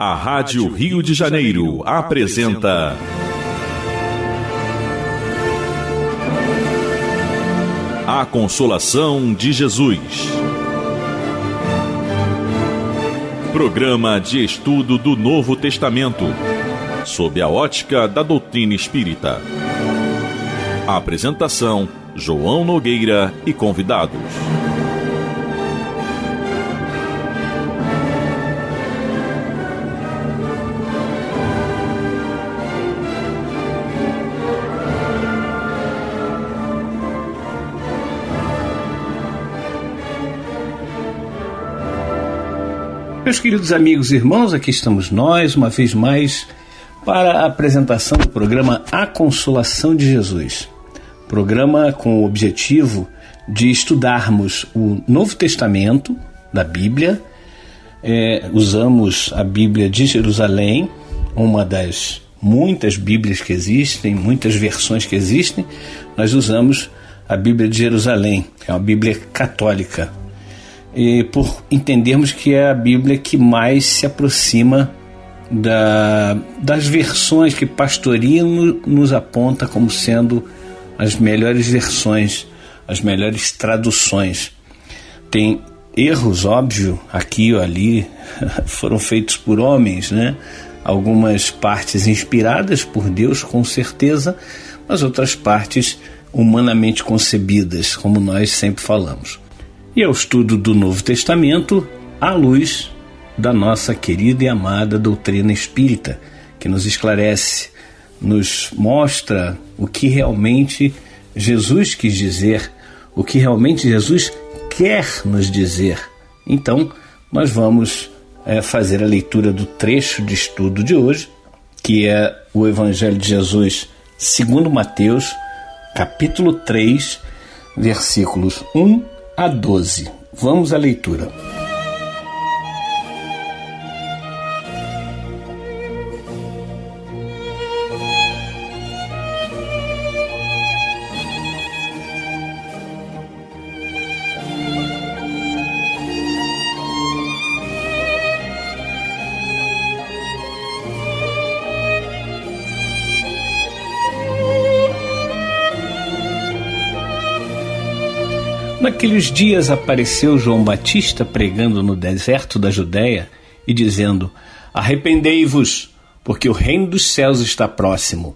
A Rádio Rio de Janeiro apresenta A Consolação de Jesus. Programa de estudo do Novo Testamento, sob a ótica da doutrina espírita. A apresentação: João Nogueira e convidados. Meus queridos amigos e irmãos, aqui estamos nós, uma vez mais, para a apresentação do programa A Consolação de Jesus. Programa com o objetivo de estudarmos o Novo Testamento da Bíblia. Usamos a Bíblia de Jerusalém, uma das muitas Bíblias que existem, muitas versões que existem. Nós usamos a Bíblia de Jerusalém, que é uma Bíblia católica. E por entendermos que é a Bíblia que mais se aproxima das versões que Pastorino nos aponta como sendo as melhores versões, as melhores traduções. Tem erros, óbvio, aqui ou ali, foram feitos por homens, né? Algumas partes inspiradas por Deus, com certeza, mas outras partes humanamente concebidas, como nós sempre falamos. E é o estudo do Novo Testamento à luz da nossa querida e amada doutrina espírita, que nos esclarece, nos mostra o que realmente Jesus quis dizer, o que realmente Jesus quer nos dizer. Então, nós vamos fazer a leitura do trecho de estudo de hoje, que é o Evangelho de Jesus segundo Mateus, capítulo 3, versículos 1 a 12. Vamos à leitura. Naqueles dias apareceu João Batista pregando no deserto da Judéia e dizendo: arrependei-vos, porque o reino dos céus está próximo.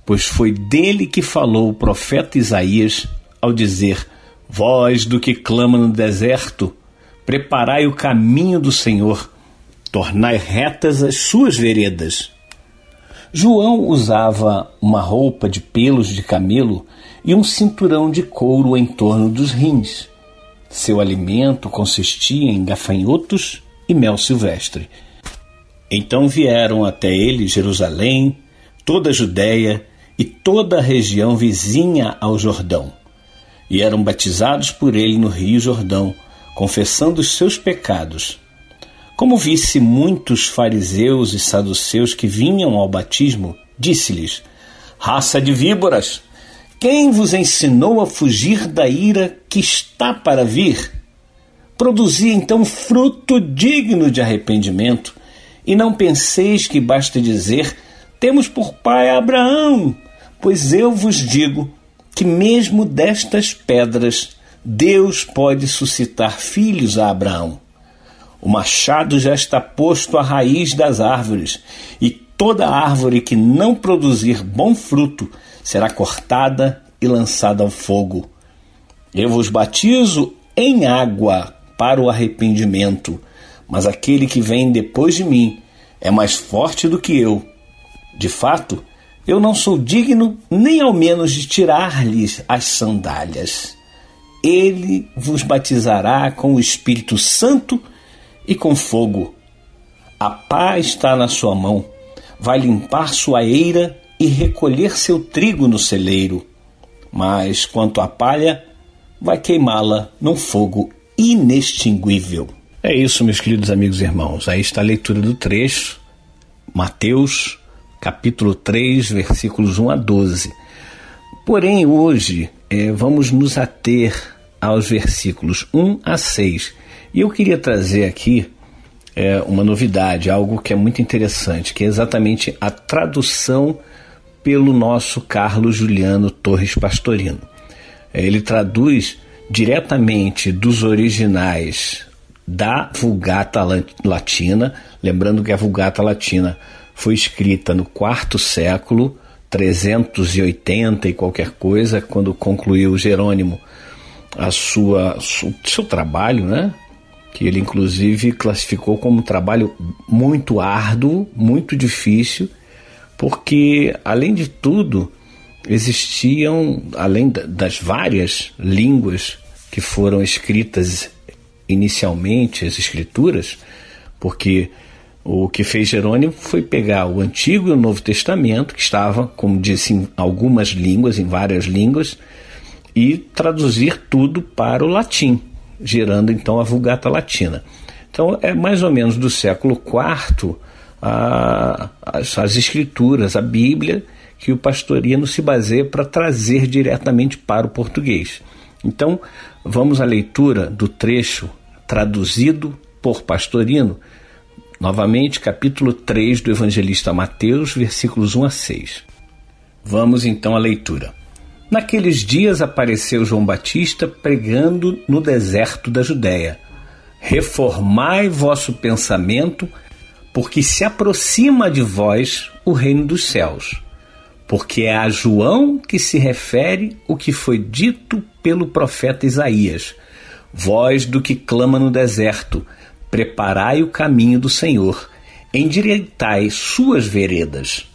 Pois foi dele que falou o profeta Isaías ao dizer: voz do que clama no deserto, preparai o caminho do Senhor, tornai retas as suas veredas. João usava uma roupa de pelos de camelo e um cinturão de couro em torno dos rins. Seu alimento consistia em gafanhotos e mel silvestre. Então vieram até ele Jerusalém, toda a Judéia e toda a região vizinha ao Jordão, e eram batizados por ele no rio Jordão, confessando os seus pecados. Como visse muitos fariseus e saduceus que vinham ao batismo, disse-lhes: raça de víboras, quem vos ensinou a fugir da ira que está para vir? Produzi então fruto digno de arrependimento, e não penseis que basta dizer: temos por pai Abraão, pois eu vos digo que mesmo destas pedras Deus pode suscitar filhos a Abraão. O machado já está posto à raiz das árvores, e toda árvore que não produzir bom fruto será cortada e lançada ao fogo. Eu vos batizo em água para o arrependimento, mas aquele que vem depois de mim é mais forte do que eu. De fato, eu não sou digno nem ao menos de tirar-lhes as sandálias. Ele vos batizará com o Espírito Santo e com fogo. A pá está na sua mão, vai limpar sua eira e recolher seu trigo no celeiro. Mas quanto à palha, vai queimá-la num fogo inextinguível. É isso, meus queridos amigos e irmãos. Aí está a leitura do trecho, Mateus, capítulo 3, versículos 1 a 12. Porém, hoje, vamos nos ater aos versículos 1 a 6. E eu queria trazer aqui uma novidade, algo que é muito interessante, que é exatamente a tradução pelo nosso Carlos Juliano Torres Pastorino. Ele traduz diretamente dos originais da Vulgata Latina, lembrando que a Vulgata Latina foi escrita no IV século, 380 e qualquer coisa, quando concluiu Jerônimo seu trabalho, né? Que ele inclusive classificou como um trabalho muito árduo, muito difícil, porque, além de tudo, existiam, além das várias línguas que foram escritas inicialmente, as escrituras, porque o que fez Jerônimo foi pegar o Antigo e o Novo Testamento, que estava, como disse, em algumas línguas, em várias línguas, e traduzir tudo para o latim, gerando então a Vulgata Latina. Então é mais ou menos do século IV as escrituras, a Bíblia, que o Pastorino se baseia para trazer diretamente para o português. Então vamos à leitura do trecho traduzido por Pastorino, novamente capítulo 3 do Evangelista Mateus, versículos 1 a 6. Vamos então à leitura. Naqueles dias apareceu João Batista pregando no deserto da Judéia: reformai vosso pensamento, porque se aproxima de vós o reino dos céus. Porque é a João que se refere o que foi dito pelo profeta Isaías: voz do que clama no deserto, preparai o caminho do Senhor, endireitai suas veredas.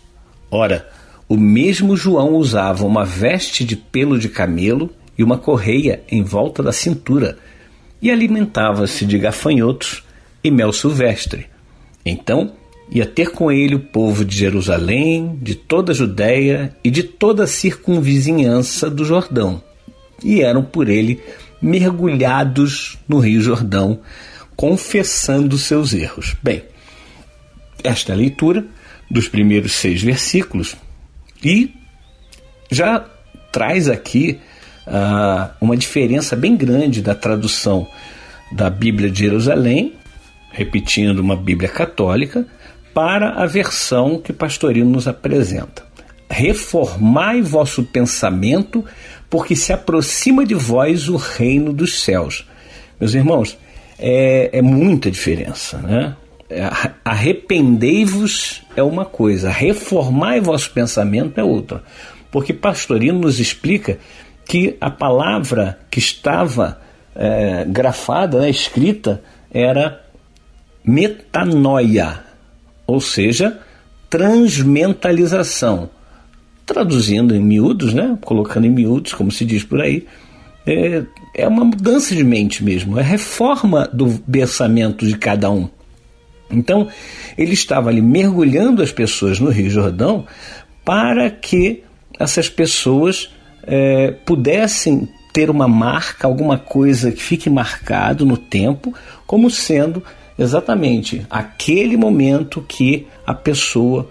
Ora, o mesmo João usava uma veste de pelo de camelo e uma correia em volta da cintura, e alimentava-se de gafanhotos e mel silvestre. Então ia ter com ele o povo de Jerusalém, de toda a Judéia e de toda a circunvizinhança do Jordão, e eram por ele mergulhados no Rio Jordão, confessando seus erros. Bem, esta é a leitura dos primeiros 6 versículos e já traz aqui uma diferença bem grande da tradução da Bíblia de Jerusalém, repetindo uma Bíblia católica, para a versão que Pastorino nos apresenta. Reformai vosso pensamento, porque se aproxima de vós o reino dos céus. Meus irmãos, é muita diferença, né? Arrependei-vos é uma coisa, reformai vosso pensamento é outra. Porque Pastorino nos explica que a palavra que estava grafada, né, escrita, era metanoia, ou seja, transmentalização. Traduzindo em miúdos, né, colocando em miúdos, como se diz por aí, é uma mudança de mente mesmo, é reforma do pensamento de cada um. Então, ele estava ali mergulhando as pessoas no Rio Jordão para que essas pessoas pudessem ter uma marca, alguma coisa que fique marcado no tempo, como sendo exatamente aquele momento que a pessoa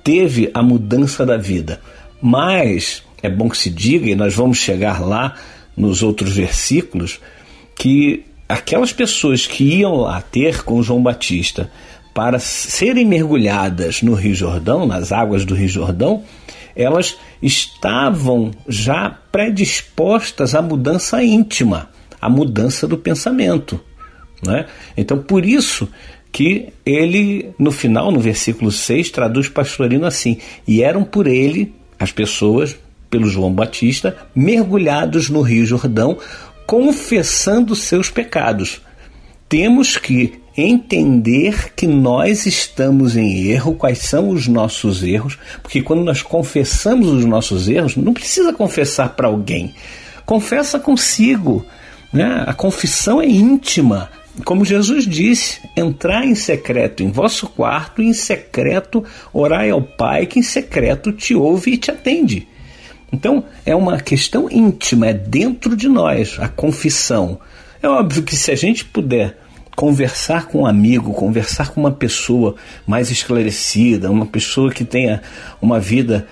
teve a mudança da vida. Mas é bom que se diga, e nós vamos chegar lá nos outros versículos, que aquelas pessoas que iam lá ter com João Batista para serem mergulhadas no Rio Jordão, nas águas do Rio Jordão, elas estavam já predispostas à mudança íntima, à mudança do pensamento, né? Então, por isso que ele, no final, no versículo 6, traduz Pastorino assim: e eram por ele, as pessoas, pelo João Batista, mergulhados no Rio Jordão, confessando seus pecados. Temos que entender que nós estamos em erro, quais são os nossos erros, porque quando nós confessamos os nossos erros, não precisa confessar para alguém, confessa consigo, né? A confissão é íntima. Como Jesus disse: entrai em secreto em vosso quarto, e em secreto orai ao Pai, que em secreto te ouve e te atende. Então, é uma questão íntima, é dentro de nós, a confissão. É óbvio que se a gente puder conversar com um amigo, conversar com uma pessoa mais esclarecida, uma pessoa que tenha uma vida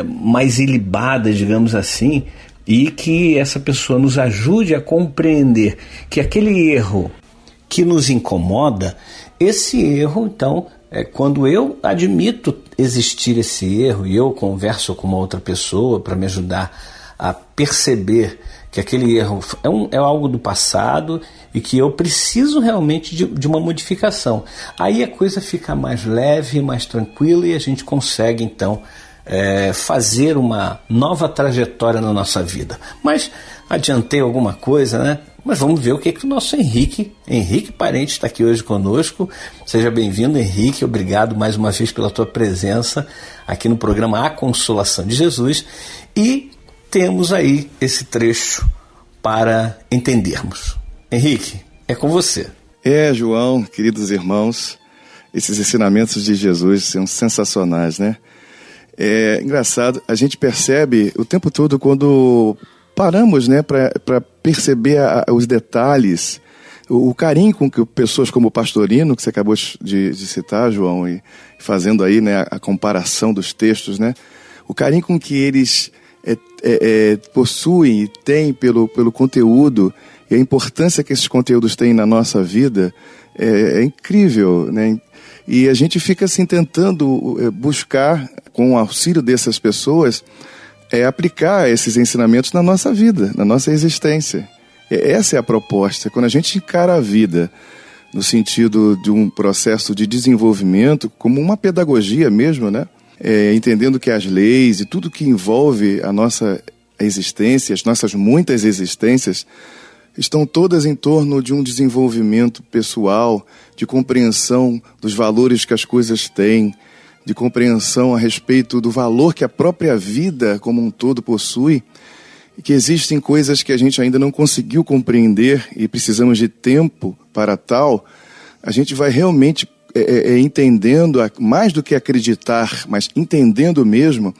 mais ilibada, digamos assim, e que essa pessoa nos ajude a compreender que aquele erro que nos incomoda, Esse erro, então, quando eu admito existir esse erro e eu converso com uma outra pessoa para me ajudar a perceber que aquele erro é algo do passado e que eu preciso realmente de uma modificação. Aí a coisa fica mais leve, mais tranquila e a gente consegue, então, fazer uma nova trajetória na nossa vida. Mas adiantei alguma coisa, né? Mas vamos ver o que o nosso Henrique Parente está aqui hoje conosco. Seja bem-vindo, Henrique. Obrigado mais uma vez pela tua presença aqui no programa A Consolação de Jesus. E temos aí esse trecho para entendermos. Henrique, é com você. João, queridos irmãos, esses ensinamentos de Jesus são sensacionais, né? É engraçado, a gente percebe o tempo todo quando paramos, né, para perceber os detalhes, o carinho com que pessoas como o Pastorino, que você acabou de citar, João, e fazendo aí, né, a comparação dos textos, né, o carinho com que eles possuem e têm pelo conteúdo e a importância que esses conteúdos têm na nossa vida é incrível, né? E a gente fica assim tentando buscar, com o auxílio dessas pessoas, aplicar esses ensinamentos na nossa vida, na nossa existência. Essa é a proposta. Quando a gente encara a vida no sentido de um processo de desenvolvimento, como uma pedagogia mesmo, né? Entendendo que as leis e tudo que envolve a nossa existência, as nossas muitas existências, estão todas em torno de um desenvolvimento pessoal, de compreensão dos valores que as coisas têm, de compreensão a respeito do valor que a própria vida como um todo possui, e que existem coisas que a gente ainda não conseguiu compreender e precisamos de tempo para tal. A gente vai realmente entendendo, mais do que acreditar, mas entendendo mesmo,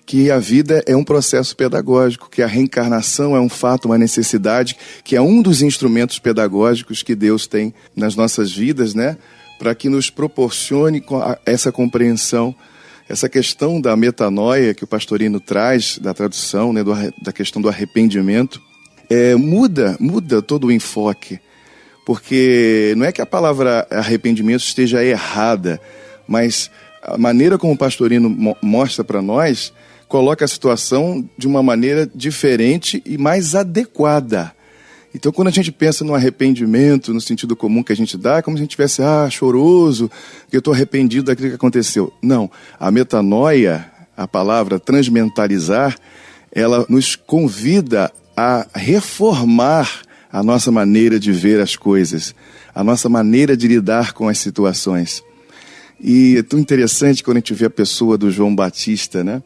que a vida é um processo pedagógico, que a reencarnação é um fato, uma necessidade, que é um dos instrumentos pedagógicos que Deus tem nas nossas vidas, né? Para que nos proporcione essa compreensão, essa questão da metanoia que o Pastorino traz, da tradução, né, da questão do arrependimento, muda todo o enfoque. Porque não é que a palavra arrependimento esteja errada, mas a maneira como o Pastorino mostra para nós, coloca a situação de uma maneira diferente e mais adequada. Então, quando a gente pensa no arrependimento, no sentido comum que a gente dá, é como se a gente estivesse, choroso, que eu estou arrependido daquilo que aconteceu. Não, a metanoia, a palavra transmentalizar, ela nos convida a reformar a nossa maneira de ver as coisas, a nossa maneira de lidar com as situações. E é tão interessante quando a gente vê a pessoa do João Batista, né?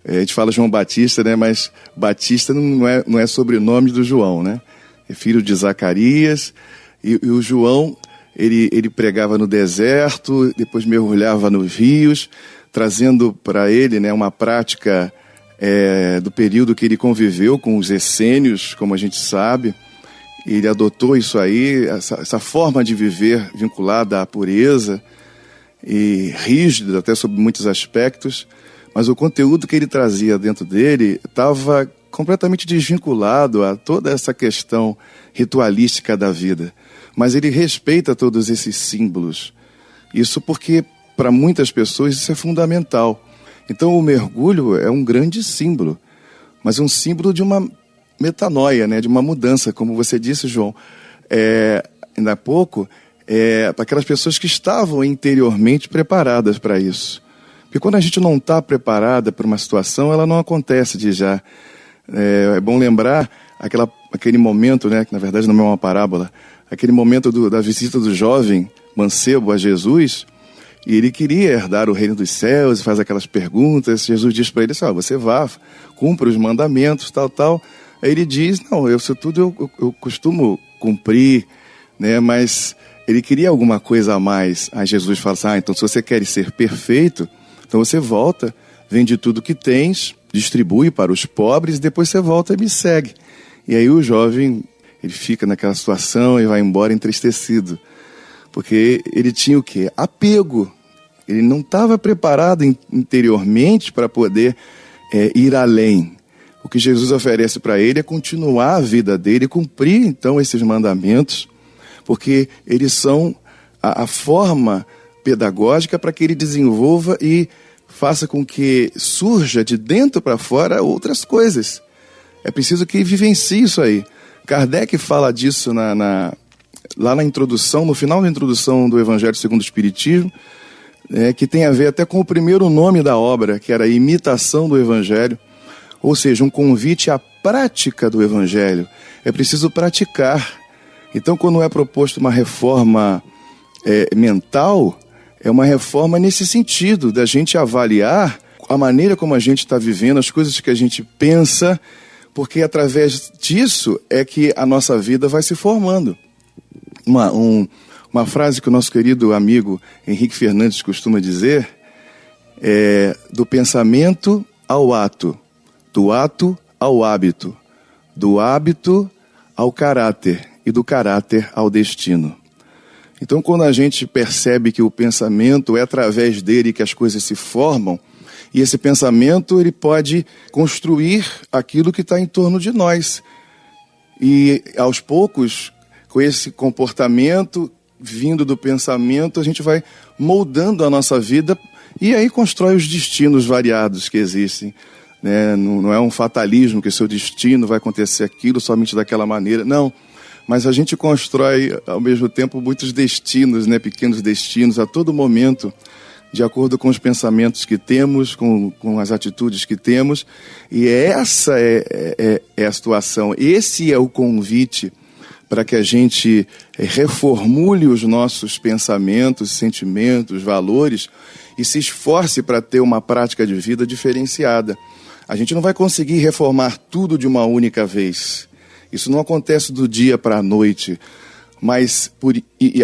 A gente fala João Batista, né? Mas Batista não é sobrenome do João, né? É filho de Zacarias, e o João, ele pregava no deserto, depois mergulhava nos rios, trazendo para ele, né, uma prática do período que ele conviveu com os essênios, como a gente sabe. Ele adotou isso aí, essa forma de viver vinculada à pureza e rígida até sob muitos aspectos, mas o conteúdo que ele trazia dentro dele estava completamente desvinculado a toda essa questão ritualística da vida. Mas ele respeita todos esses símbolos. Isso porque, para muitas pessoas, isso é fundamental. Então, o mergulho é um grande símbolo, mas um símbolo de uma metanoia, né? De uma mudança, como você disse, João. Ainda há pouco, para aquelas pessoas que estavam interiormente preparadas para isso. Porque quando a gente não está preparada para uma situação, ela não acontece de já. É bom lembrar aquele momento, né, que na verdade não é uma parábola, aquele momento da visita do jovem mancebo a Jesus, e ele queria herdar o reino dos céus, e faz aquelas perguntas. Jesus diz para ele assim, você vá, cumpra os mandamentos, tal. Aí ele diz, não, isso tudo eu costumo cumprir, né, mas ele queria alguma coisa a mais. Aí Jesus fala assim, então se você quer ser perfeito, então você volta, vende tudo que tens, distribui para os pobres, e depois você volta e me segue. E aí o jovem, ele fica naquela situação e vai embora entristecido. Porque ele tinha o quê? Apego. Ele não estava preparado interiormente para poder ir além. O que Jesus oferece para ele é continuar a vida dele, cumprir então esses mandamentos, porque eles são a forma pedagógica para que ele desenvolva e faça com que surja de dentro para fora outras coisas. É preciso que vivencie isso aí. Kardec fala disso lá na introdução, no final da introdução do Evangelho segundo o Espiritismo, que tem a ver até com o primeiro nome da obra, que era a imitação do Evangelho, ou seja, um convite à prática do Evangelho. É preciso praticar. Então, quando é proposto uma reforma mental, é uma reforma nesse sentido, da gente avaliar a maneira como a gente está vivendo, as coisas que a gente pensa, porque através disso é que a nossa vida vai se formando. Uma frase que o nosso querido amigo Henrique Fernandes costuma dizer é: do pensamento ao ato, do ato ao hábito, do hábito ao caráter e do caráter ao destino. Então, quando a gente percebe que o pensamento é através dele que as coisas se formam, e esse pensamento ele pode construir aquilo que está em torno de nós. E, aos poucos, com esse comportamento vindo do pensamento, a gente vai moldando a nossa vida e aí constrói os destinos variados que existem. Não é um fatalismo que o seu destino vai acontecer aquilo somente daquela maneira, não. Mas a gente constrói, ao mesmo tempo, muitos destinos, pequenos destinos, a todo momento, de acordo com os pensamentos que temos, com as atitudes que temos. E essa é a situação, esse é o convite para que a gente reformule os nossos pensamentos, sentimentos, valores e se esforce para ter uma prática de vida diferenciada. A gente não vai conseguir reformar tudo de uma única vez. Isso não acontece do dia para a noite. Mas,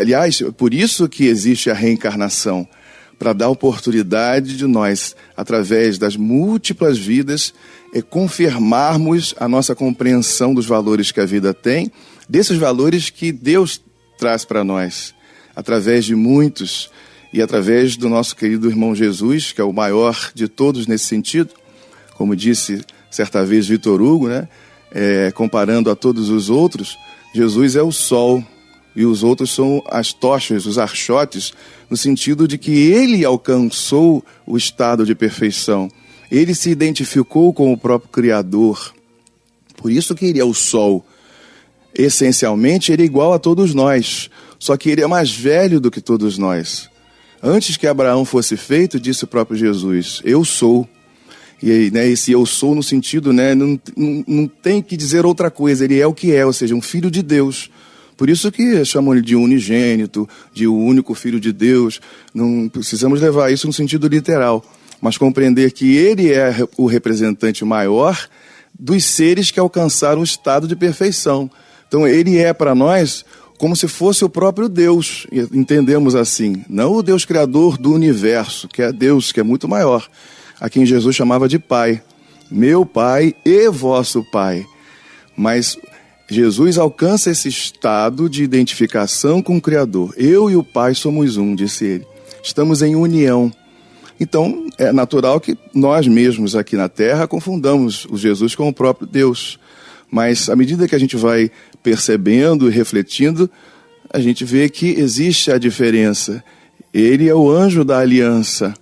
aliás, por isso que existe a reencarnação, para dar oportunidade de nós, através das múltiplas vidas, confirmarmos a nossa compreensão dos valores que a vida tem, desses valores que Deus traz para nós, através de muitos, e através do nosso querido irmão Jesus, que é o maior de todos nesse sentido, como disse certa vez Vitor Hugo, comparando a todos os outros, Jesus é o sol e os outros são as tochas, os archotes, no sentido de que ele alcançou o estado de perfeição. Ele se identificou com o próprio Criador. Por isso que ele é o sol. Essencialmente, ele é igual a todos nós, só que ele é mais velho do que todos nós. Antes que Abraão fosse feito, disse o próprio Jesus: eu sou. E esse eu sou no sentido, não tem que dizer outra coisa, ele é o que é, ou seja, um filho de Deus. Por isso que chamam ele de unigênito, de o único filho de Deus. Não precisamos levar isso no sentido literal, mas compreender que ele é o representante maior dos seres que alcançaram o estado de perfeição. Então ele é para nós como se fosse o próprio Deus, entendemos assim, não o Deus criador do universo, que é Deus, que é muito maior, a quem Jesus chamava de Pai, meu Pai e vosso Pai. Mas Jesus alcança esse estado de identificação com o Criador. Eu e o Pai somos um, disse ele. Estamos em união. Então, é natural que nós mesmos aqui na Terra confundamos o Jesus com o próprio Deus. Mas, à medida que a gente vai percebendo e refletindo, a gente vê que existe a diferença. Ele é o anjo da aliança.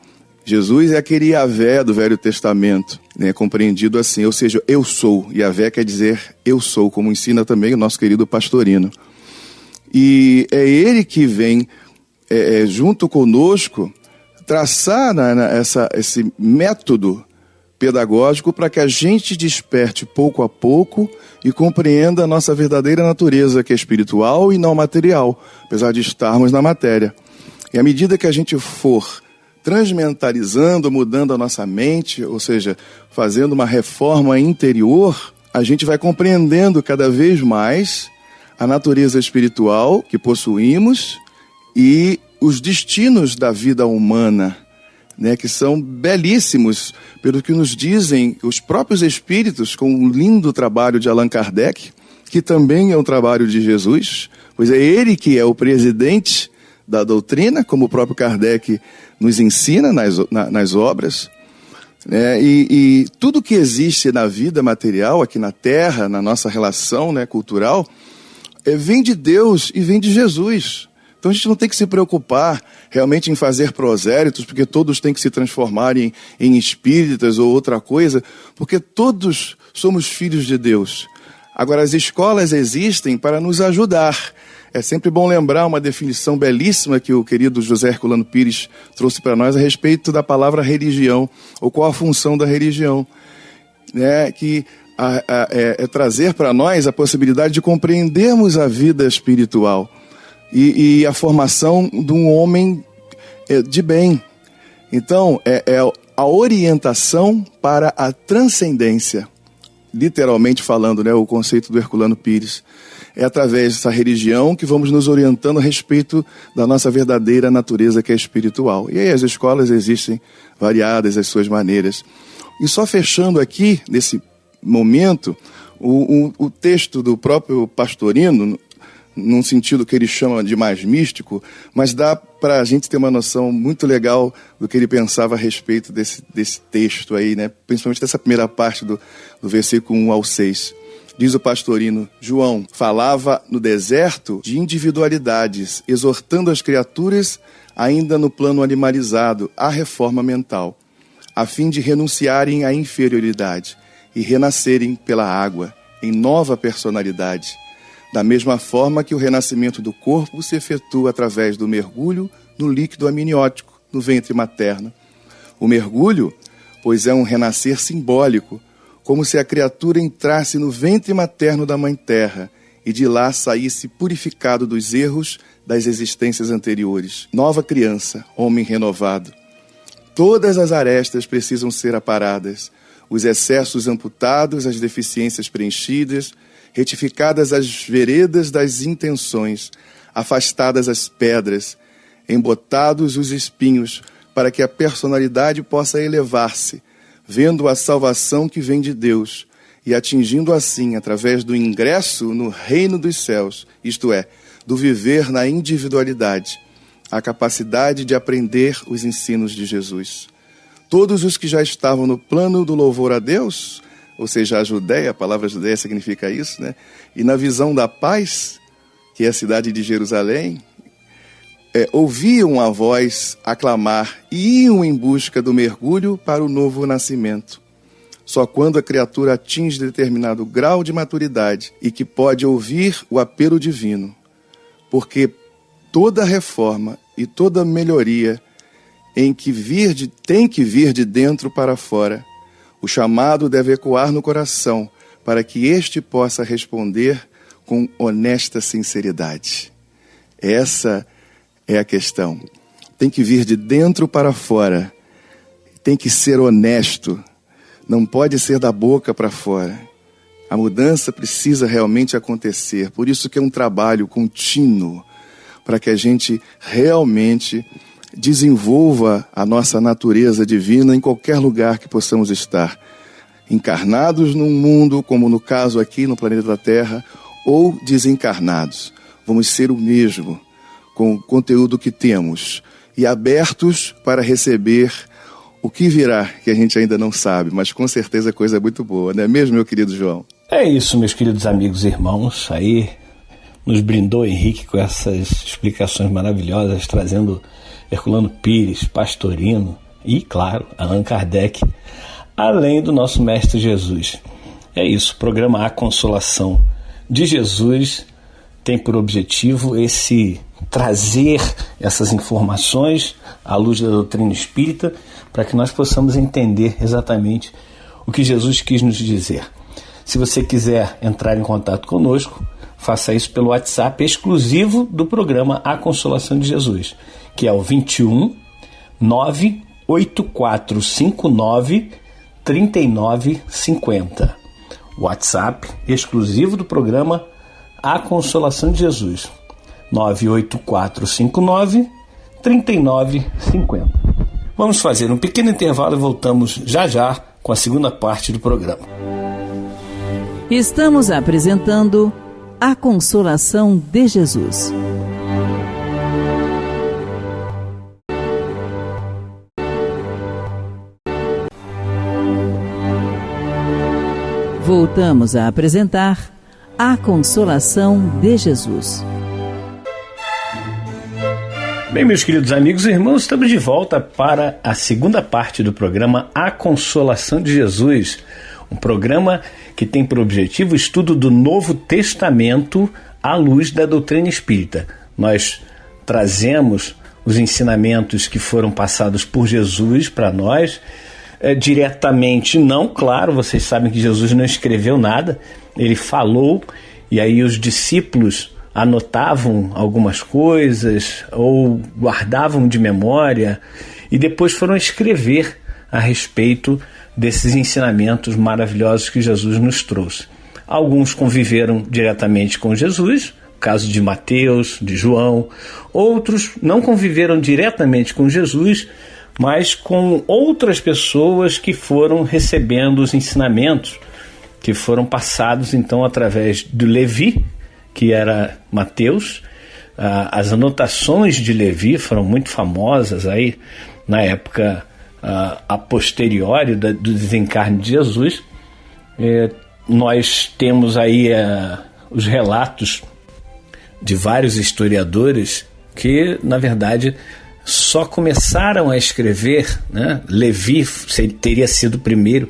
Jesus é aquele Yahvé do Velho Testamento, compreendido assim, ou seja, eu sou. Yahvé quer dizer eu sou, como ensina também o nosso querido Pastorino. E é ele que vem, junto conosco, traçar esse método pedagógico para que a gente desperte pouco a pouco e compreenda a nossa verdadeira natureza, que é espiritual e não material, apesar de estarmos na matéria. E à medida que a gente for transmentalizando, mudando a nossa mente, ou seja, fazendo uma reforma interior, a gente vai compreendendo cada vez mais a natureza espiritual que possuímos e os destinos da vida humana, que são belíssimos, pelo que nos dizem os próprios espíritos, com um lindo trabalho de Allan Kardec, que também é um trabalho de Jesus, pois é ele que é o presidente da doutrina, como o próprio Kardec nos ensina nas obras, e tudo que existe na vida material, aqui na Terra, na nossa relação cultural, vem de Deus e vem de Jesus. Então a gente não tem que se preocupar realmente em fazer proséritos, porque todos têm que se transformar em espíritas ou outra coisa, porque todos somos filhos de Deus. Agora, as escolas existem para nos ajudar. É sempre bom lembrar uma definição belíssima que o querido José Herculano Pires trouxe para nós a respeito da palavra religião, ou qual a função da religião, né? Que é trazer para nós a possibilidade de compreendermos a vida espiritual e a formação de um homem de bem. Então, é a orientação para a transcendência, literalmente falando, né, o conceito do Herculano Pires. É através dessa religião que vamos nos orientando a respeito da nossa verdadeira natureza, que é espiritual. E aí as escolas existem variadas as suas maneiras. E só fechando aqui, nesse momento, o texto do próprio Pastorino, num sentido que ele chama de mais místico, mas dá para a gente ter uma noção muito legal do que ele pensava a respeito desse texto aí, né? Principalmente dessa primeira parte do versículo 1 ao 6. Diz o Pastorino: João falava no deserto de individualidades, exortando as criaturas, ainda no plano animalizado, à reforma mental, a fim de renunciarem à inferioridade e renascerem pela água, em nova personalidade, da mesma forma que o renascimento do corpo se efetua através do mergulho no líquido amniótico, no ventre materno. O mergulho, pois, é um renascer simbólico, como se a criatura entrasse no ventre materno da Mãe Terra e de lá saísse purificado dos erros das existências anteriores. Nova criança, homem renovado. Todas as arestas precisam ser aparadas, os excessos amputados, as deficiências preenchidas, retificadas as veredas das intenções, afastadas as pedras, embotados os espinhos, para que a personalidade possa elevar-se, vendo a salvação que vem de Deus e atingindo assim, através do ingresso no reino dos céus, isto é, do viver na individualidade, a capacidade de aprender os ensinos de Jesus. Todos os que já estavam no plano do louvor a Deus, ou seja, a Judéia, a palavra Judéia significa isso, né? E na visão da paz, que é a cidade de Jerusalém, ouviam a voz aclamar e iam em busca do mergulho para o novo nascimento. Só quando a criatura atinge determinado grau de maturidade e que pode ouvir o apelo divino, porque toda reforma e toda melhoria tem que vir de dentro para fora. O chamado deve ecoar no coração para que este possa responder com honesta sinceridade. Essa é a questão. Tem que vir de dentro para fora. Tem que ser honesto. Não pode ser da boca para fora. A mudança precisa realmente acontecer. Por isso que é um trabalho contínuo, para que a gente realmente desenvolva a nossa natureza divina em qualquer lugar que possamos estar. Encarnados num mundo, como no caso aqui no planeta Terra, ou desencarnados. Vamos ser o mesmo, com o conteúdo que temos, e abertos para receber o que virá, que a gente ainda não sabe, mas com certeza é coisa muito boa, não é mesmo, meu querido João? É isso, meus queridos amigos e irmãos. Aí nos brindou Henrique com essas explicações maravilhosas, trazendo Herculano Pires, Pastorino e, claro, Allan Kardec, além do nosso Mestre Jesus. É isso, o programa A Consolação de Jesus tem por objetivo trazer essas informações à luz da doutrina espírita, para que nós possamos entender exatamente o que Jesus quis nos dizer. Se você quiser entrar em contato conosco, faça isso pelo WhatsApp exclusivo do programa A Consolação de Jesus, que é o 21 98459 3950. WhatsApp exclusivo do programa A Consolação de Jesus, 98459 3950. Vamos fazer um pequeno intervalo e voltamos já já com a segunda parte do programa. Estamos apresentando A Consolação de Jesus. Voltamos a apresentar A Consolação de Jesus. Bem, meus queridos amigos e irmãos, estamos de volta para a segunda parte do programa A Consolação de Jesus, um programa que tem por objetivo o estudo do Novo Testamento à luz da doutrina espírita. Nós trazemos os ensinamentos que foram passados por Jesus para nós, diretamente não, claro, vocês sabem que Jesus não escreveu nada, ele falou e aí os discípulos anotavam algumas coisas ou guardavam de memória e depois foram escrever a respeito desses ensinamentos maravilhosos que Jesus nos trouxe. Alguns conviveram diretamente com Jesus, o caso de Mateus, de João. Outros não conviveram diretamente com Jesus, mas com outras pessoas que foram recebendo os ensinamentos, que foram passados então através do Levi, que era Mateus. As anotações de Levi foram muito famosas aí na época a posteriori do desencarne de Jesus. Nós temos aí os relatos de vários historiadores que, na verdade, só começaram a escrever, né? Levi teria sido o primeiro,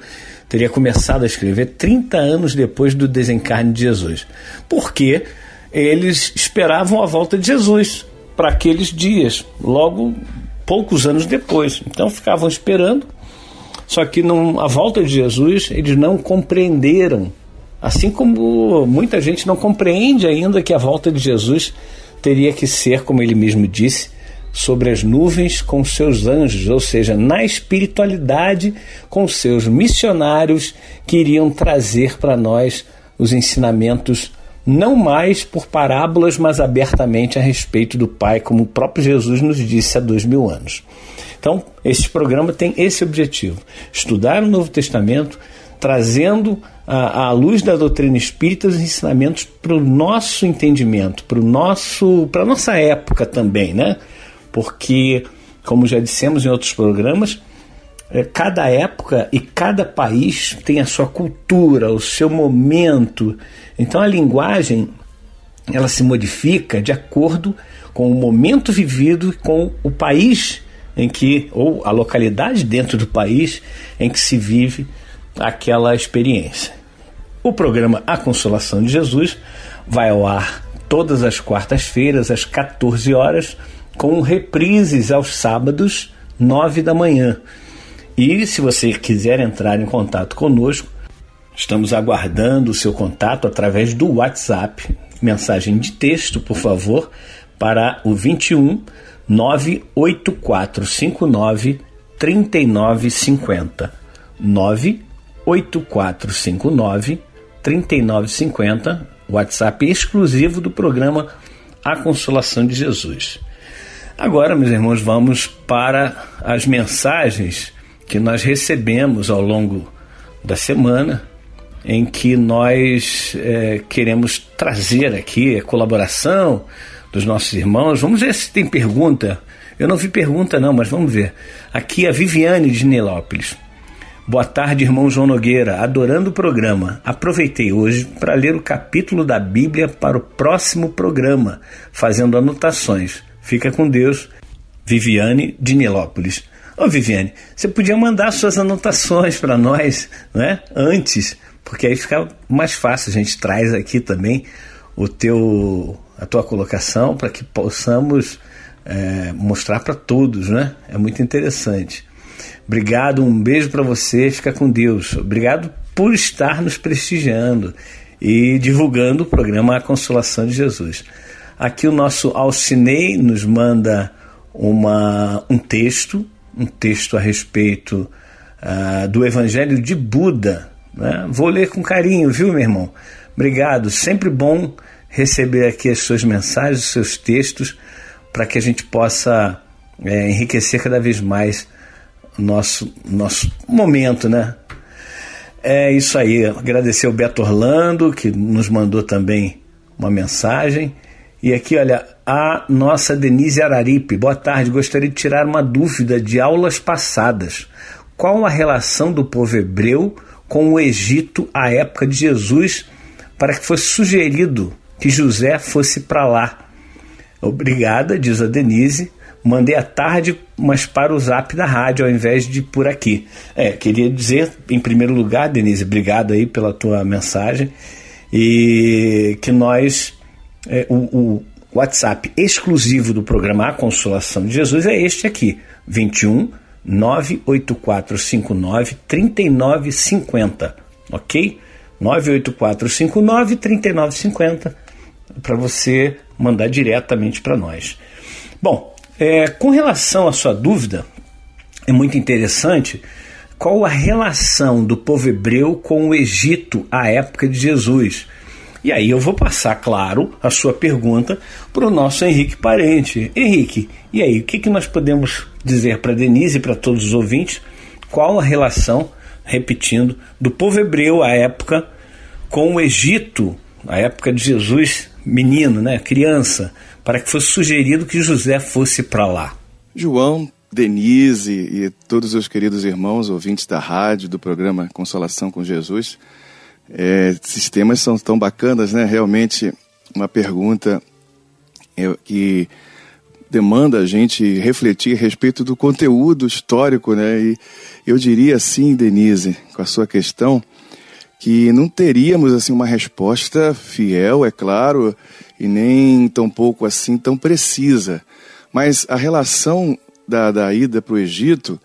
teria começado a escrever 30 anos depois do desencarne de Jesus, porque eles esperavam a volta de Jesus para aqueles dias, logo poucos anos depois. Então ficavam esperando, só que a volta de Jesus eles não compreenderam, assim como muita gente não compreende ainda que a volta de Jesus teria que ser, como ele mesmo disse, sobre as nuvens com seus anjos, ou seja, na espiritualidade com seus missionários que iriam trazer para nós os ensinamentos, não mais por parábolas, mas abertamente a respeito do Pai, como o próprio Jesus nos disse há 2000 anos. Então, este programa tem esse objetivo: estudar o Novo Testamento, trazendo à luz da doutrina espírita os ensinamentos para o nosso entendimento, para a nossa época também, né? Porque, como já dissemos em outros programas, cada época e cada país tem a sua cultura, o seu momento. Então a linguagem ela se modifica de acordo com o momento vivido e com o país em que, ou a localidade dentro do país em que se vive aquela experiência. O programa A Consolação de Jesus vai ao ar todas as quartas-feiras às 14 horas, com reprises aos sábados, 9 da manhã. E se você quiser entrar em contato conosco, estamos aguardando o seu contato através do WhatsApp, mensagem de texto, por favor, para o 21 98459 3950. 98459 3950, WhatsApp exclusivo do programa A Consolação de Jesus. Agora, meus irmãos, vamos para as mensagens que nós recebemos ao longo da semana, em que nós queremos trazer aqui a colaboração dos nossos irmãos. Vamos ver se tem pergunta. Eu não vi pergunta não, mas vamos ver. Aqui a Viviane de Nilópolis. Boa tarde, irmão João Nogueira, adorando o programa. Aproveitei hoje para ler o capítulo da Bíblia para o próximo programa, fazendo anotações. Fica com Deus, Viviane de Nilópolis. Ô Viviane, você podia mandar suas anotações para nós, né? Antes, porque aí fica mais fácil. A gente traz aqui também a tua colocação para que possamos mostrar para todos, né? É muito interessante. Obrigado, um beijo para você, fica com Deus. Obrigado por estar nos prestigiando e divulgando o programa A Consolação de Jesus. Aqui o nosso Alcinei nos manda um texto a respeito do Evangelho de Buda, né? Vou ler com carinho, viu, meu irmão? Obrigado, sempre bom receber aqui as suas mensagens, os seus textos, para que a gente possa enriquecer cada vez mais o nosso momento, né? É isso aí, agradecer ao Beto Orlando, que nos mandou também uma mensagem. E aqui, olha, a nossa Denise Araripe. Boa tarde, gostaria de tirar uma dúvida de aulas passadas. Qual a relação do povo hebreu com o Egito à época de Jesus, para que fosse sugerido que José fosse para lá? Obrigada, diz a Denise. mandei à tarde, mas para o zap da rádio, ao invés de por aqui. Queria dizer, em primeiro lugar, Denise, obrigado aí pela tua mensagem, e que nós, o WhatsApp exclusivo do programa A Consolação de Jesus é este aqui, 21 98459 3950, ok? 98459 3950, para você mandar diretamente para nós. Bom, com relação à sua dúvida, é muito interessante qual a relação do povo hebreu com o Egito à época de Jesus. E aí eu vou passar, claro, a sua pergunta para o nosso Henrique Parente. Henrique, e aí, o que nós podemos dizer para Denise e para todos os ouvintes? Qual a relação, repetindo, do povo hebreu à época com o Egito, à época de Jesus, menino, né, criança, para que fosse sugerido que José fosse para lá? João, Denise e todos os queridos irmãos ouvintes da rádio, do programa Consolação com Jesus, esses temas são tão bacanas, né? Realmente uma pergunta que demanda a gente refletir a respeito do conteúdo histórico, né? E eu diria assim, Denise, com a sua questão, que não teríamos assim uma resposta fiel, é claro, e nem tampouco assim tão precisa. Mas a relação da ida para o Egito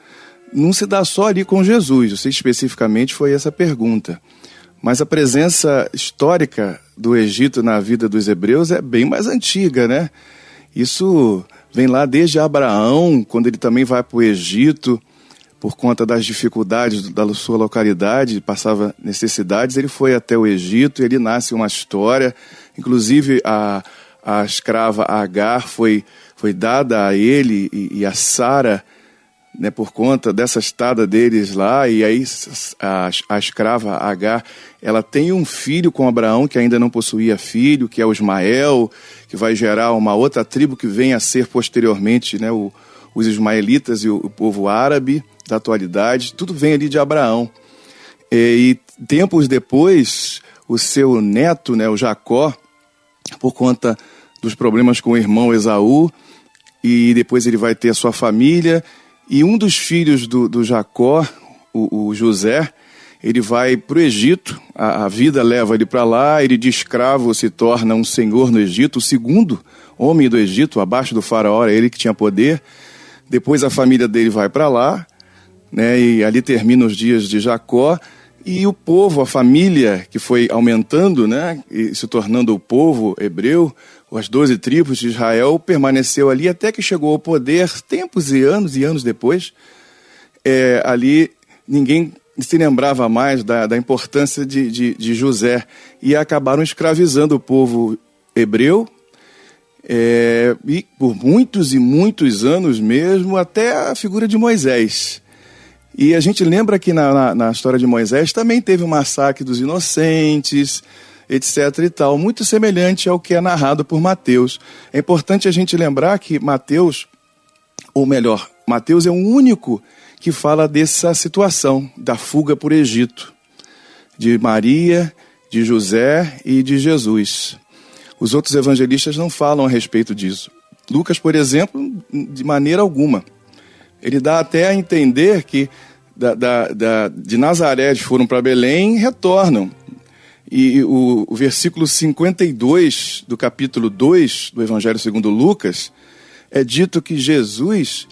não se dá só ali com Jesus. Eu sei especificamente foi essa pergunta. Mas a presença histórica do Egito na vida dos hebreus é bem mais antiga, né? Isso vem lá desde Abraão, quando ele também vai para o Egito, por conta das dificuldades da sua localidade, passava necessidades, ele foi até o Egito e ali nasce uma história. Inclusive a escrava Agar foi dada a ele e a Sara, né, por conta dessa estada deles lá, e aí a escrava Agar, ela tem um filho com Abraão que ainda não possuía filho, que é o Ismael, que vai gerar uma outra tribo que vem a ser posteriormente, né, os ismaelitas e o povo árabe da atualidade, tudo vem ali de Abraão. E tempos depois, o seu neto, né, o Jacó, por conta dos problemas com o irmão Esaú, e depois ele vai ter a sua família, e um dos filhos do Jacó, o José, ele vai para o Egito, a vida leva ele para lá, ele de escravo se torna um senhor no Egito, o segundo homem do Egito, abaixo do faraó, era ele que tinha poder. Depois a família dele vai para lá, né, e ali termina os dias de Jacó, e o povo, a família que foi aumentando, né, e se tornando o povo hebreu, as 12 tribos de Israel, permaneceu ali até que chegou ao poder, tempos e anos depois. Ali ninguém se lembrava mais da importância de José, e acabaram escravizando o povo hebreu, e por muitos e muitos anos mesmo, até a figura de Moisés. E a gente lembra que na história de Moisés também teve um massacre dos inocentes, etc. e tal, muito semelhante ao que é narrado por Mateus. É importante a gente lembrar que Mateus é o único que fala dessa situação, da fuga por Egito, de Maria, de José e de Jesus. Os outros evangelistas não falam a respeito disso. Lucas, por exemplo, de maneira alguma. Ele dá até a entender que de Nazaré eles foram para Belém e retornam. E o versículo 52 do capítulo 2 do Evangelho segundo Lucas, é dito que Jesus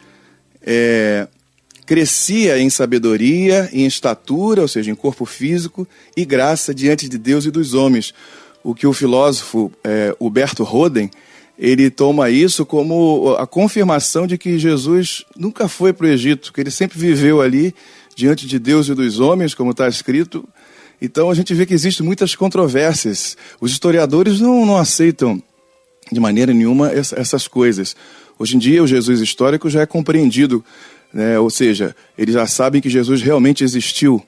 crescia em sabedoria, em estatura, ou seja, em corpo físico, e graça diante de Deus e dos homens. O que o filósofo Huberto Roden, ele toma isso como a confirmação de que Jesus nunca foi para o Egito, que ele sempre viveu ali diante de Deus e dos homens, como está escrito. Então a gente vê que existem muitas controvérsias. Os historiadores não aceitam de maneira nenhuma essas coisas. Hoje em dia o Jesus histórico já é compreendido, né? Ou seja, eles já sabem que Jesus realmente existiu.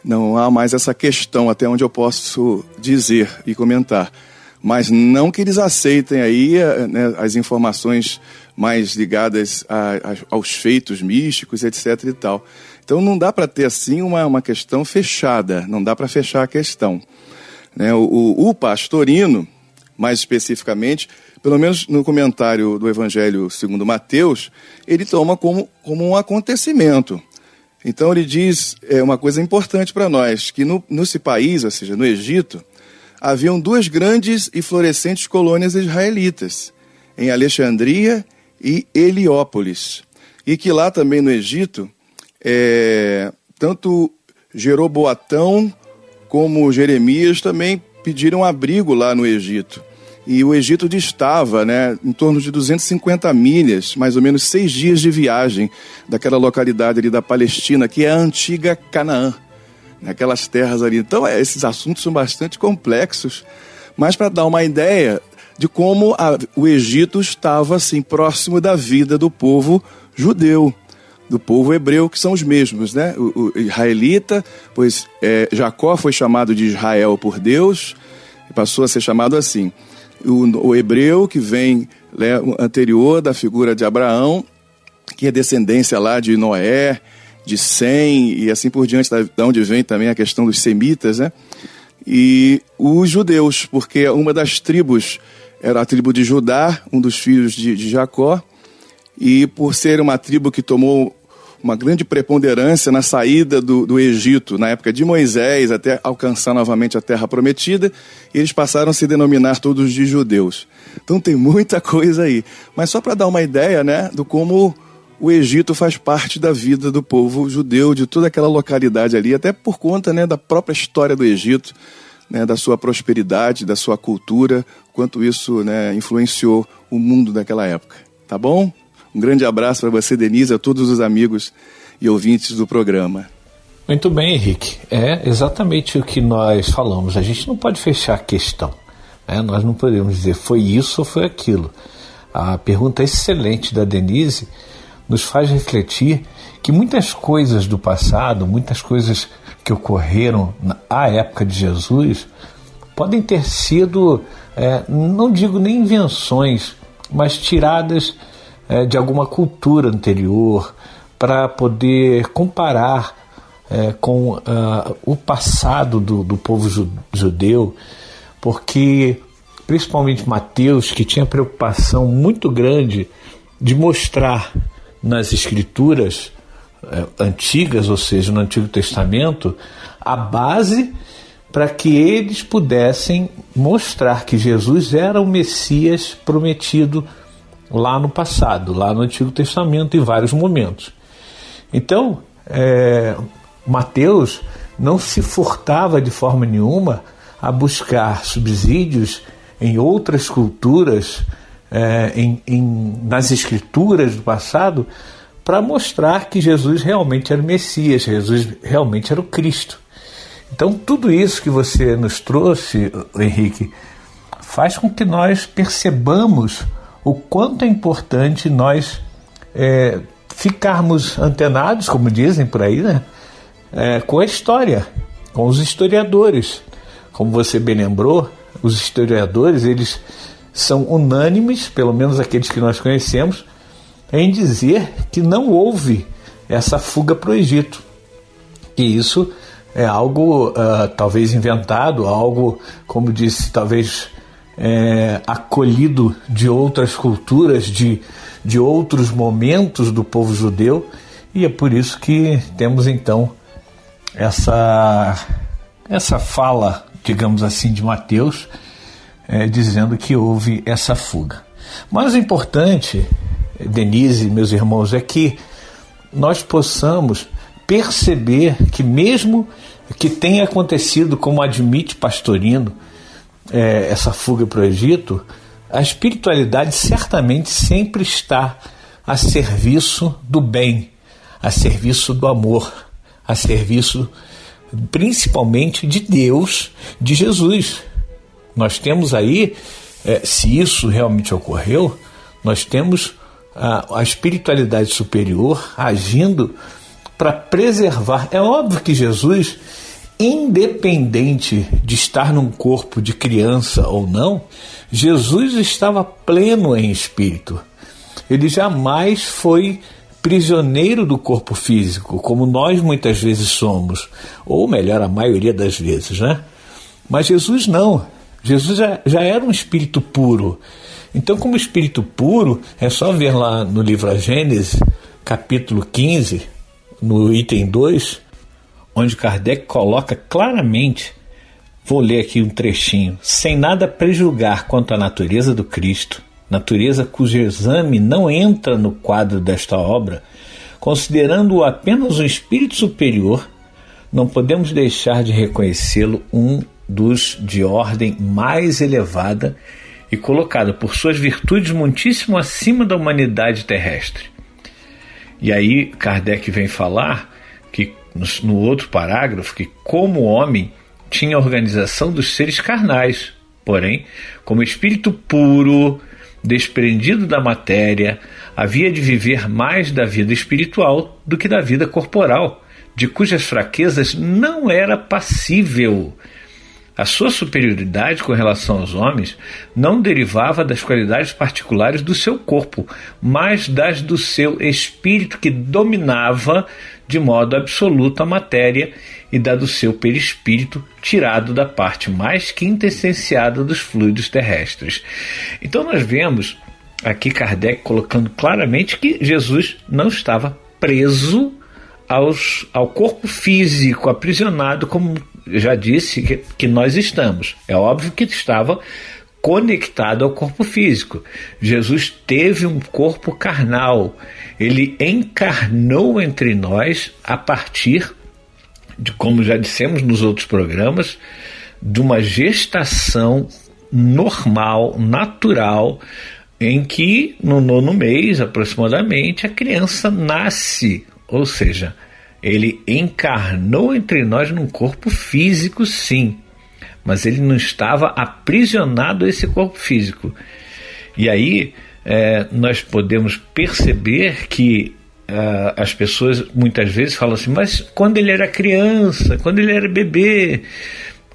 Não há mais essa questão, até onde eu posso dizer e comentar. Mas não que eles aceitem aí, né, as informações mais ligadas aos feitos místicos, etc. e tal. Então não dá para ter assim uma questão fechada, não dá para fechar a questão. Né? O pastorino, mais especificamente, pelo menos no comentário do Evangelho segundo Mateus, ele toma como um acontecimento. Então ele diz uma coisa importante para nós, que nesse país, ou seja, no Egito, haviam 2 grandes e florescentes colônias israelitas, em Alexandria e Heliópolis. E que lá também no Egito, tanto Jeroboatão como Jeremias também pediram abrigo lá no Egito. E o Egito distava, em torno de 250 milhas, mais ou menos 6 dias de viagem daquela localidade ali da Palestina, que é a antiga Canaã, naquelas terras ali. Então, esses assuntos são bastante complexos, mas para dar uma ideia de como o Egito estava assim, próximo da vida do povo judeu, do povo hebreu, que são os mesmos, o israelita, pois Jacó foi chamado de Israel por Deus, e passou a ser chamado assim. O hebreu, que vem anterior da figura de Abraão, que é descendência lá de Noé, de Sem, e assim por diante, da onde vem também a questão dos semitas, E os judeus, porque uma das tribos era a tribo de Judá, um dos filhos de Jacó, e por ser uma tribo que tomou uma grande preponderância na saída do Egito, na época de Moisés, até alcançar novamente a Terra Prometida, eles passaram a se denominar todos de judeus. Então tem muita coisa aí. Mas só para dar uma ideia, do como o Egito faz parte da vida do povo judeu, de toda aquela localidade ali, até por conta da própria história do Egito, da sua prosperidade, da sua cultura, quanto isso influenciou o mundo daquela época. Tá bom? Um grande abraço para você, Denise, a todos os amigos e ouvintes do programa. Muito bem, Henrique. É exatamente o que nós falamos. A gente não pode fechar a questão. Nós não podemos dizer foi isso ou foi aquilo. A pergunta excelente da Denise nos faz refletir que muitas coisas do passado, muitas coisas que ocorreram à época de Jesus, podem ter sido, não digo nem invenções, mas tiradas de alguma cultura anterior, para poder comparar com o passado do povo judeu, porque principalmente Mateus, que tinha preocupação muito grande de mostrar nas escrituras antigas, ou seja, no Antigo Testamento, a base para que eles pudessem mostrar que Jesus era o Messias prometido lá no passado, lá no Antigo Testamento, em vários momentos. Então, Mateus não se furtava de forma nenhuma a buscar subsídios em outras culturas, nas escrituras do passado, para mostrar que Jesus realmente era o Messias, Jesus realmente era o Cristo. Então, tudo isso que você nos trouxe, Henrique, faz com que nós percebamos o quanto é importante nós ficarmos antenados, como dizem por aí, com a história, com os historiadores. Como você bem lembrou, os historiadores, eles são unânimes, pelo menos aqueles que nós conhecemos, em dizer que não houve essa fuga para o Egito. E isso é algo talvez inventado, algo, como disse, talvez acolhido de outras culturas, de outros momentos do povo judeu, e é por isso que temos então essa fala, digamos assim, de Mateus, dizendo que houve essa fuga. Mas o importante, Denise e meus irmãos, é que nós possamos perceber que mesmo que tenha acontecido, como admite Pastorino, essa fuga para o Egito, a espiritualidade certamente sempre está a serviço do bem, a serviço do amor, a serviço principalmente de Deus, de Jesus. Nós temos aí, se isso realmente ocorreu, nós temos a espiritualidade superior agindo para preservar. É óbvio que Jesus, independente de estar num corpo de criança ou não, Jesus estava pleno em espírito. Ele jamais foi prisioneiro do corpo físico, como nós muitas vezes somos, ou melhor, a maioria das vezes, Mas Jesus não. Jesus já era um espírito puro. Então, como espírito puro, é só ver lá no livro A Gênesis, capítulo 15, no item 2, onde Kardec coloca claramente, vou ler aqui um trechinho, sem nada prejulgar quanto à natureza do Cristo, natureza cujo exame não entra no quadro desta obra, considerando-o apenas um espírito superior, não podemos deixar de reconhecê-lo um dos de ordem mais elevada e colocado por suas virtudes muitíssimo acima da humanidade terrestre. E aí Kardec vem falar que no outro parágrafo que como homem tinha a organização dos seres carnais, porém como espírito puro, desprendido da matéria, havia de viver mais da vida espiritual do que da vida corporal, de cujas fraquezas não era passível. A sua superioridade com relação aos homens não derivava das qualidades particulares do seu corpo, mas das do seu espírito, que dominava de modo absoluto a matéria, e da do seu perispírito, tirado da parte mais quintessenciada dos fluidos terrestres. Então nós vemos aqui Kardec colocando claramente que Jesus não estava preso ao corpo físico, aprisionado, como já disse que nós estamos. É óbvio que estava conectado ao corpo físico. Jesus teve um corpo carnal. Ele encarnou entre nós a partir de, como já dissemos nos outros programas, de uma gestação normal, natural, em que no 9º mês, aproximadamente, a criança nasce. Ou seja, ele encarnou entre nós num corpo físico, sim, mas ele não estava aprisionado a esse corpo físico. E aí nós podemos perceber que as pessoas muitas vezes falam assim, mas quando ele era criança, quando ele era bebê,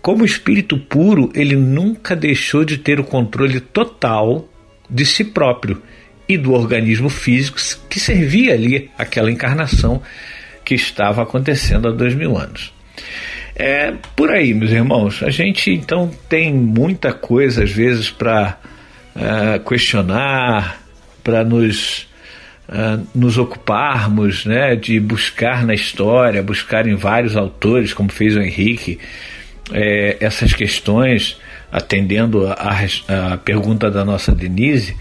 como espírito puro, ele nunca deixou de ter o controle total de si próprio e do organismo físico que servia ali aquela encarnação que estava acontecendo há 2000 anos. É por aí, meus irmãos. A gente então tem muita coisa às vezes para questionar, para nos ocuparmos, né, de buscar na história, buscar em vários autores, como fez o Henrique, essas questões, atendendo a pergunta da nossa Denise.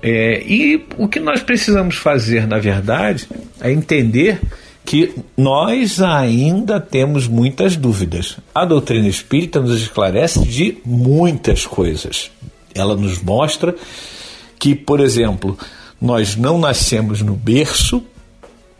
E o que nós precisamos fazer, na verdade, é entender que nós ainda temos muitas dúvidas. A doutrina espírita nos esclarece de muitas coisas. Ela nos mostra que, por exemplo, nós não nascemos no berço,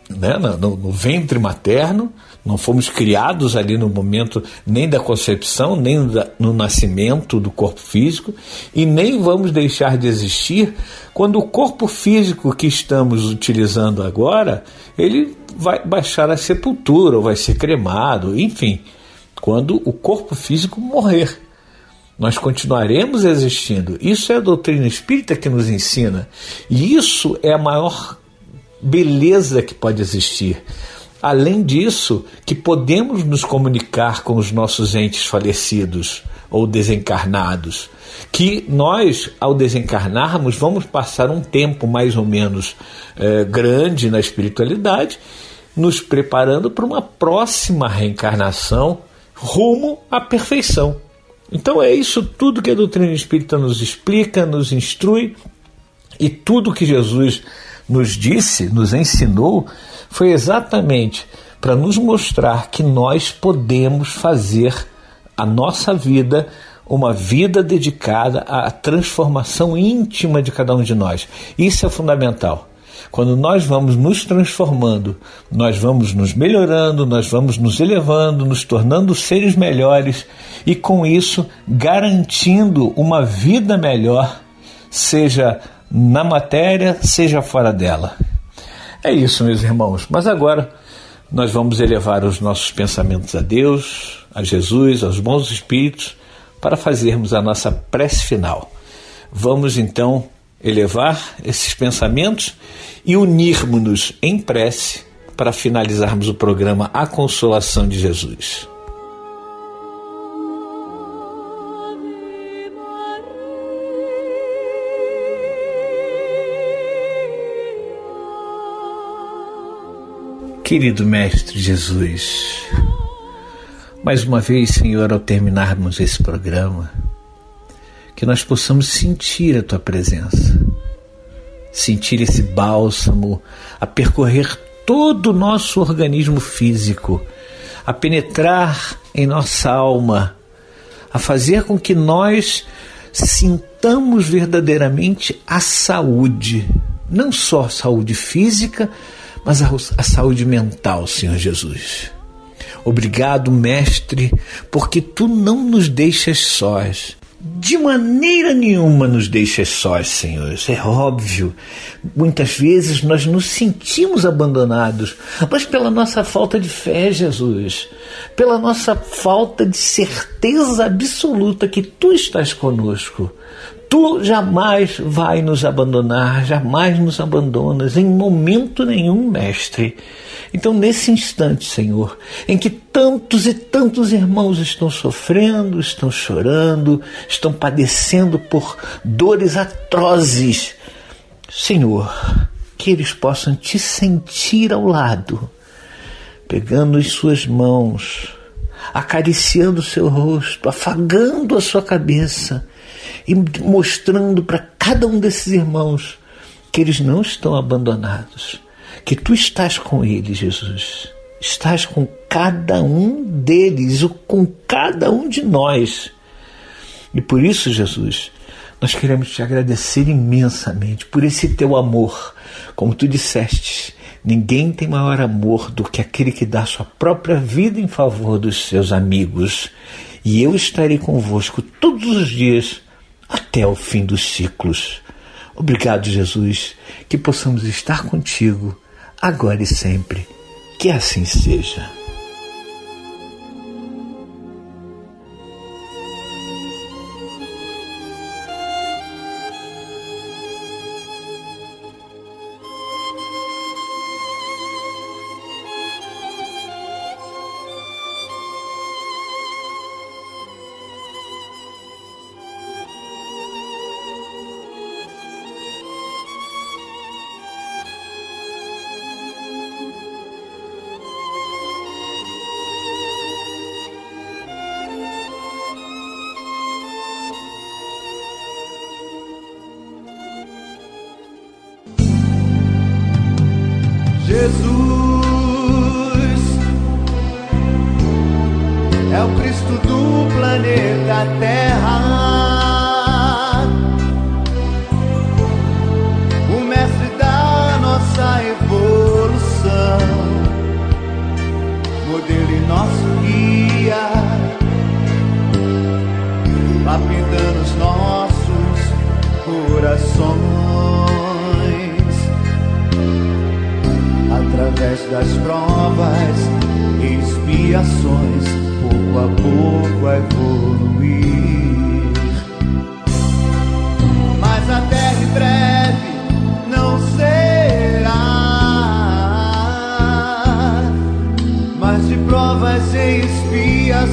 né, no ventre materno, não fomos criados ali no momento nem da concepção, nem no nascimento do corpo físico, e nem vamos deixar de existir quando o corpo físico que estamos utilizando agora, ele vai baixar a sepultura, ou vai ser cremado, enfim, quando o corpo físico morrer. Nós continuaremos existindo. Isso é a doutrina espírita que nos ensina, e isso é a maior beleza que pode existir. Além disso, que podemos nos comunicar com os nossos entes falecidos ou desencarnados, que nós, ao desencarnarmos, vamos passar um tempo mais ou menos grande na espiritualidade, nos preparando para uma próxima reencarnação rumo à perfeição. Então é isso tudo que a doutrina espírita nos explica, nos instrui, e tudo que Jesus nos disse, nos ensinou, foi exatamente para nos mostrar que nós podemos fazer a nossa vida uma vida dedicada à transformação íntima de cada um de nós. Isso é fundamental. Quando nós vamos nos transformando, nós vamos nos melhorando, nós vamos nos elevando, nos tornando seres melhores e, com isso, garantindo uma vida melhor, seja na matéria, seja fora dela. É isso, meus irmãos. Mas agora nós vamos elevar os nossos pensamentos a Deus, a Jesus, aos bons espíritos, para fazermos a nossa prece final. Vamos então elevar esses pensamentos e unirmos-nos em prece para finalizarmos o programa A Consolação de Jesus. Querido Mestre Jesus, mais uma vez, Senhor, ao terminarmos esse programa, que nós possamos sentir a Tua presença, sentir esse bálsamo a percorrer todo o nosso organismo físico, a penetrar em nossa alma, a fazer com que nós sintamos verdadeiramente a saúde, não só a saúde física, mas a saúde mental, Senhor Jesus. Obrigado, Mestre, porque Tu não nos deixas sós. De maneira nenhuma nos deixas sós, Senhor. Isso é óbvio. Muitas vezes nós nos sentimos abandonados, mas pela nossa falta de fé, Jesus, pela nossa falta de certeza absoluta que Tu estás conosco. Tu jamais vai nos abandonar, jamais nos abandonas, em momento nenhum, Mestre. Então, nesse instante, Senhor, em que tantos e tantos irmãos estão sofrendo, estão chorando, estão padecendo por dores atrozes, Senhor, que eles possam Te sentir ao lado, pegando as suas mãos, acariciando o seu rosto, afagando a sua cabeça e mostrando para cada um desses irmãos que eles não estão abandonados, que Tu estás com eles, Jesus. Estás com cada um deles, ou com cada um de nós. E por isso, Jesus, nós queremos Te agradecer imensamente por esse Teu amor. Como Tu disseste, ninguém tem maior amor do que aquele que dá sua própria vida em favor dos seus amigos. E eu estarei convosco todos os dias até o fim dos ciclos. Obrigado, Jesus, que possamos estar contigo agora e sempre. Que assim seja. Jesus é o Cristo do planeta Terra, o mestre da nossa evolução, modelo e nosso guia, lapidando os nossos corações. Através das provas e expiações, pouco a pouco a evoluir. Mas a terra em breve não será mais de provas e expiações,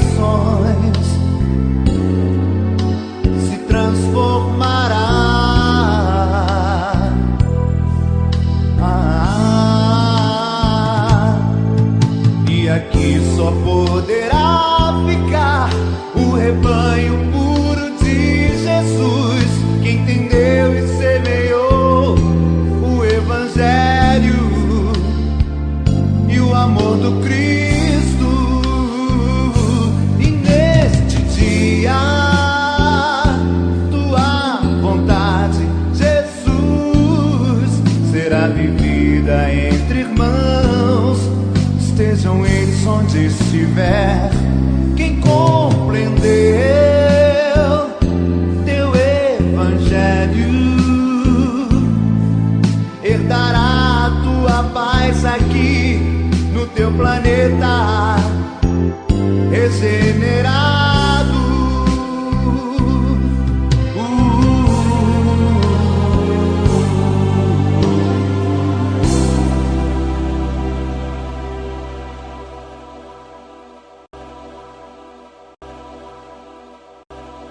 se transformará. Aqui só poderá ficar o rebanho puro de Jesus, que entendeu e semeou o Evangelho e o amor do Cristo. E neste dia, Tua vontade, Jesus, será vivida entre irmãos. Estejam eles onde estiver, quem compreendeu Teu Evangelho herdará a Tua paz aqui no Teu planeta.